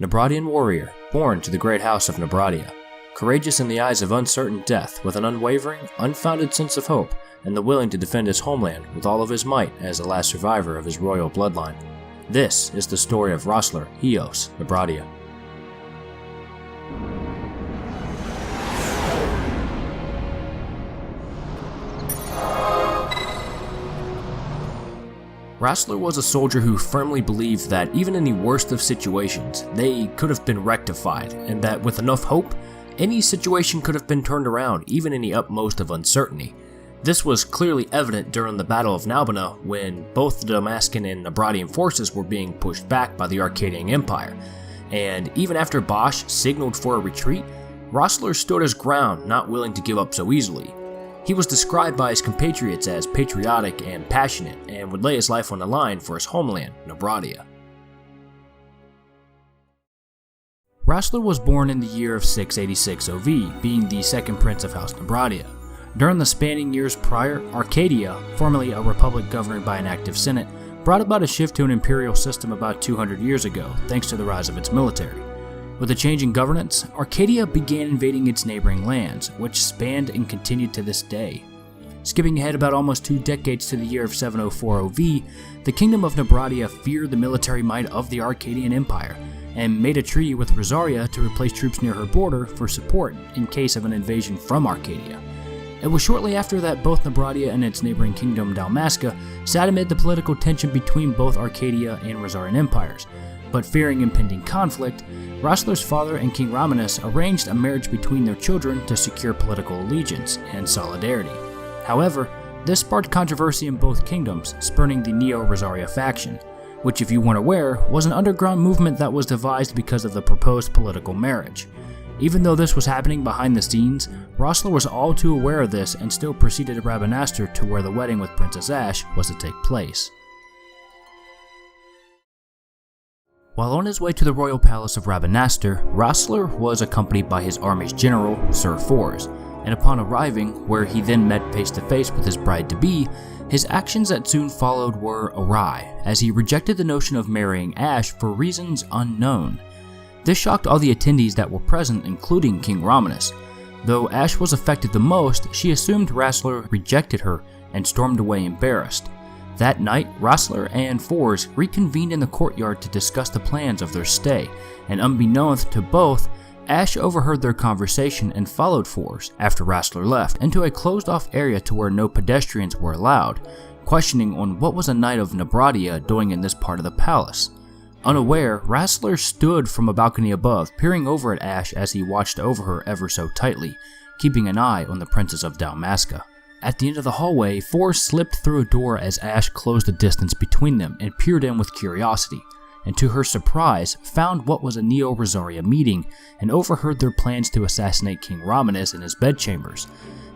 Nabradian warrior, born to the great house of Nabradia, courageous in the eyes of uncertain death with an unwavering, unfounded sense of hope, and the willing to defend his homeland with all of his might as the last survivor of his royal bloodline. This is the story of Rasler Heios Nabradia. Rasler was a soldier who firmly believed that even in the worst of situations, they could have been rectified, and that with enough hope, any situation could have been turned around even in the utmost of uncertainty. This was clearly evident during the Battle of Nalbina, when both the Damascan and Nabradian forces were being pushed back by the Arcadian Empire, and even after Bosch signaled for a retreat, Rasler stood his ground, not willing to give up so easily. He was described by his compatriots as patriotic and passionate, and would lay his life on the line for his homeland, Nabradia. Rasler was born in the year of 686 OV, being the second prince of House Nabradia. During the spanning years prior, Arcadia, formerly a republic governed by an active senate, brought about a shift to an imperial system about 200 years ago, thanks to the rise of its military. With a change in governance, Arcadia began invading its neighboring lands, which spanned and continued to this day. Skipping ahead about almost 2 decades to the year of 704 OV, the Kingdom of Nabradia feared the military might of the Arcadian Empire, and made a treaty with Rosaria to replace troops near her border for support in case of an invasion from Arcadia. It was shortly after that both Nabradia and its neighboring kingdom Dalmasca sat amid the political tension between both Arcadia and Rosarian empires, but fearing impending conflict, Rasler's father and King Romanus arranged a marriage between their children to secure political allegiance and solidarity. However, this sparked controversy in both kingdoms, spurning the Neo-Rosaria faction, which, if you weren't aware, was an underground movement that was devised because of the proposed political marriage. Even though this was happening behind the scenes, Rasler was all too aware of this and still proceeded to Rabanastre to where the wedding with Princess Ashe was to take place. While on his way to the royal palace of Rabanastre, Rasler was accompanied by his army's general, Sir Fors, and upon arriving, where he then met face to face with his bride-to-be, his actions that soon followed were awry, as he rejected the notion of marrying Ashe for reasons unknown. This shocked all the attendees that were present, including King Romanus. Though Ashe was affected the most, she assumed Rasler rejected her and stormed away embarrassed. That night, Rasler and Fors reconvened in the courtyard to discuss the plans of their stay, and unbeknownst to both, Ashe overheard their conversation and followed Fors, after Rasler left, into a closed-off area to where no pedestrians were allowed, questioning on what was a knight of Nabradia doing in this part of the palace. Unaware, Rasler stood from a balcony above, peering over at Ashe as he watched over her ever so tightly, keeping an eye on the Princess of Dalmasca. At the end of the hallway, Fors slipped through a door as Ashe closed the distance between them and peered in with curiosity, and to her surprise, found what was a Neo-Rosaria meeting and overheard their plans to assassinate King Romanus in his bedchambers.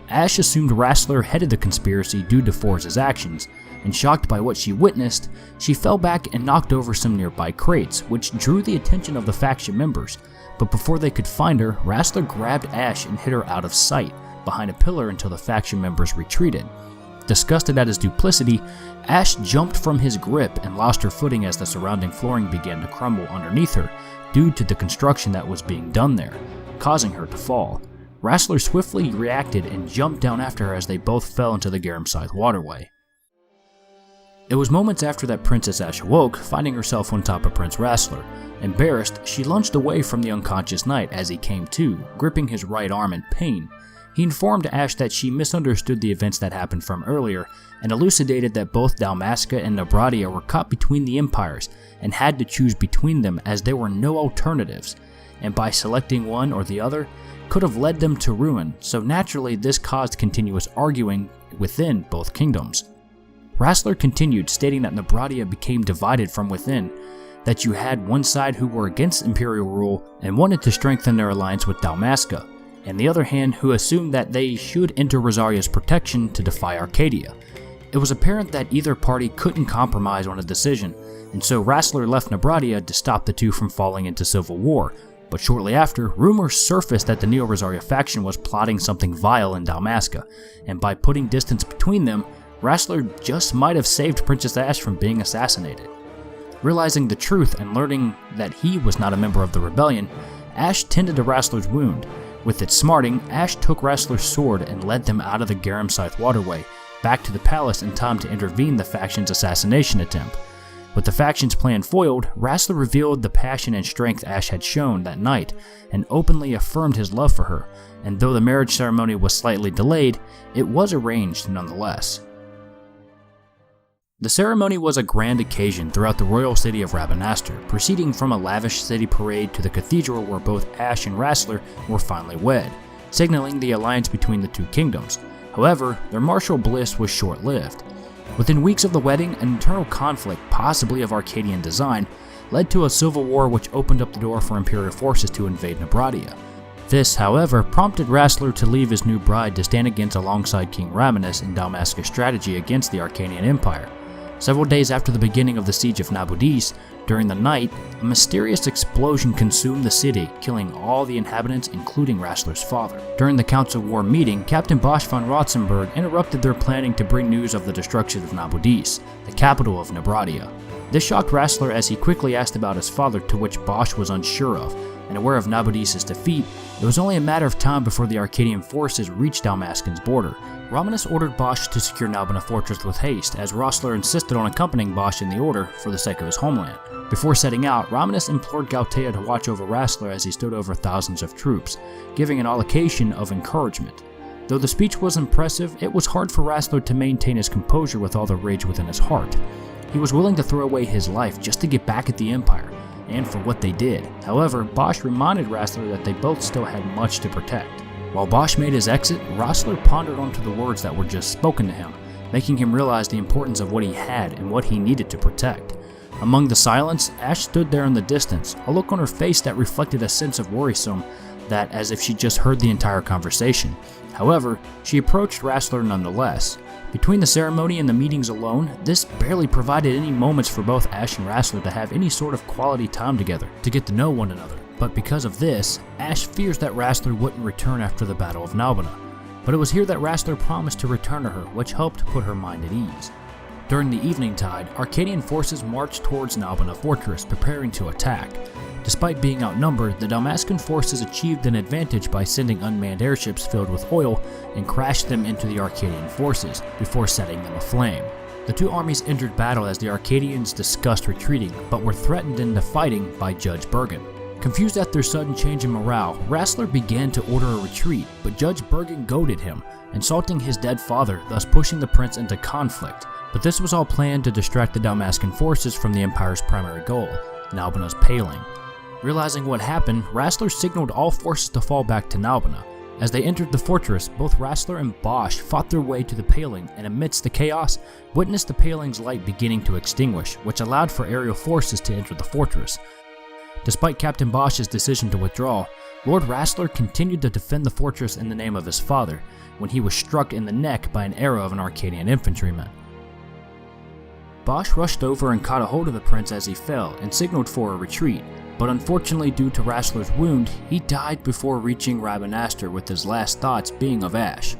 Ashe assumed Rasler headed the conspiracy due to Fors' actions, and shocked by what she witnessed, she fell back and knocked over some nearby crates, which drew the attention of the faction members. But before they could find her, Rasler grabbed Ashe and hid her out of sight, behind a pillar until the faction members retreated. Disgusted at his duplicity, Ashe jumped from his grip and lost her footing as the surrounding flooring began to crumble underneath her due to the construction that was being done there, causing her to fall. Rasler swiftly reacted and jumped down after her as they both fell into the Garamside waterway. It was moments after that Princess Ashe awoke, finding herself on top of Prince Rasler. Embarrassed, she lunged away from the unconscious knight as he came to, gripping his right arm in pain. He informed Ashe that she misunderstood the events that happened from earlier, and elucidated that both Dalmasca and Nabradia were caught between the empires, and had to choose between them as there were no alternatives, and by selecting one or the other, could have led them to ruin, so naturally this caused continuous arguing within both kingdoms. Rasler continued, stating that Nabradia became divided from within, that you had one side who were against imperial rule and wanted to strengthen their alliance with Dalmasca, and the other hand who assumed that they should enter Rosaria's protection to defy Arcadia. It was apparent that either party couldn't compromise on a decision, and so Rasler left Nabradia to stop the two from falling into civil war, but shortly after, rumors surfaced that the Neo-Rosaria faction was plotting something vile in Dalmasca, and by putting distance between them, Rasler just might have saved Princess Ashe from being assassinated. Realizing the truth and learning that he was not a member of the rebellion, Ashe tended to Rasler's wound. With it smarting, Ashe took Rasler's sword and led them out of the Garum Scythe waterway, back to the palace in time to intervene the faction's assassination attempt. With the faction's plan foiled, Rasler revealed the passion and strength Ashe had shown that night, and openly affirmed his love for her, and though the marriage ceremony was slightly delayed, it was arranged nonetheless. The ceremony was a grand occasion throughout the royal city of Rabanastre, proceeding from a lavish city parade to the cathedral where both Ashe and Rasler were finally wed, signaling the alliance between the two kingdoms. However, their martial bliss was short-lived. Within weeks of the wedding, an internal conflict, possibly of Arcadian design, led to a civil war which opened up the door for Imperial forces to invade Nabradia. This, however, prompted Rasler to leave his new bride to stand against alongside King Rabanus in Dalmasca's strategy against the Arcadian Empire. Several days after the beginning of the siege of Nabudis, during the night, a mysterious explosion consumed the city, killing all the inhabitants including Rasler's father. During the Council War meeting, Captain Bosch von Rotzenburg interrupted their planning to bring news of the destruction of Nabudis, the capital of Nabradia. This shocked Rasler as he quickly asked about his father, to which Bosch was unsure of, and aware of Nabudis' defeat, it was only a matter of time before the Arcadian forces reached Dalmascan's border. Rabanus ordered Bosch to secure Nabuna fortress with haste, as Rasler insisted on accompanying Bosch in the order for the sake of his homeland. Before setting out, Rabanus implored Gautea to watch over Rasler as he stood over thousands of troops, giving an allocation of encouragement. Though the speech was impressive, it was hard for Rasler to maintain his composure with all the rage within his heart. He was willing to throw away his life just to get back at the Empire, and for what they did. However, Bosch reminded Rasler that they both still had much to protect. While Bosch made his exit, Rasler pondered onto the words that were just spoken to him, making him realize the importance of what he had and what he needed to protect. Among the silence, Ashe stood there in the distance, a look on her face that reflected a sense of worrisome, that as if she just heard the entire conversation. However, she approached Rasler nonetheless. Between the ceremony and the meetings alone, this barely provided any moments for both Ashe and Rasler to have any sort of quality time together, to get to know one another. But because of this, Ashe fears that Rasler wouldn't return after the Battle of Nabuna. But it was here that Rasler promised to return to her, which helped put her mind at ease. During the evening tide, Arcadian forces marched towards Nabuna fortress, preparing to attack. Despite being outnumbered, the Dalmascan forces achieved an advantage by sending unmanned airships filled with oil and crashed them into the Arcadian forces, before setting them aflame. The two armies entered battle as the Arcadians discussed retreating, but were threatened into fighting by Judge Bergen. Confused at their sudden change in morale, Rasler began to order a retreat, but Judge Bergen goaded him, insulting his dead father, thus pushing the prince into conflict. But this was all planned to distract the Dalmascan forces from the Empire's primary goal, Nabuna's paling. Realizing what happened, Rasler signaled all forces to fall back to Nabuna. As they entered the fortress, both Rasler and Bosch fought their way to the paling, and amidst the chaos, witnessed the paling's light beginning to extinguish, which allowed for aerial forces to enter the fortress. Despite Captain Bosch's decision to withdraw, Lord Rasler continued to defend the fortress in the name of his father, when he was struck in the neck by an arrow of an Arcadian infantryman. Bosch rushed over and caught a hold of the prince as he fell, and signaled for a retreat, but unfortunately due to Rasler's wound, he died before reaching Rabanastre, with his last thoughts being of Ashe.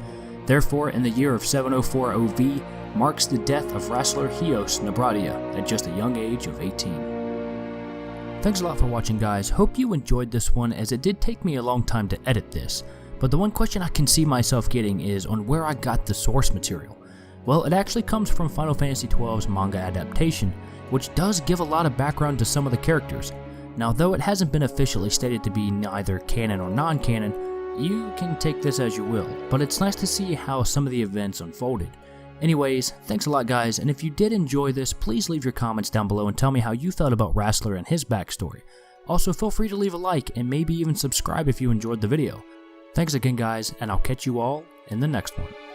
Therefore, in the year of 704 OV, marks the death of Rasler Heios Nabradia at just a young age of 18. Thanks a lot for watching, guys. Hope you enjoyed this one, as it did take me a long time to edit this, but the one question I can see myself getting is on where I got the source material. Well, it actually comes from Final Fantasy XII's manga adaptation, which does give a lot of background to some of the characters. Now, though it hasn't been officially stated to be neither canon or non-canon, you can take this as you will, but it's nice to see how some of the events unfolded. Anyways, thanks a lot, guys, and if you did enjoy this, please leave your comments down below and tell me how you felt about Rasler and his backstory. Also, feel free to leave a like and maybe even subscribe if you enjoyed the video. Thanks again, guys, and I'll catch you all in the next one.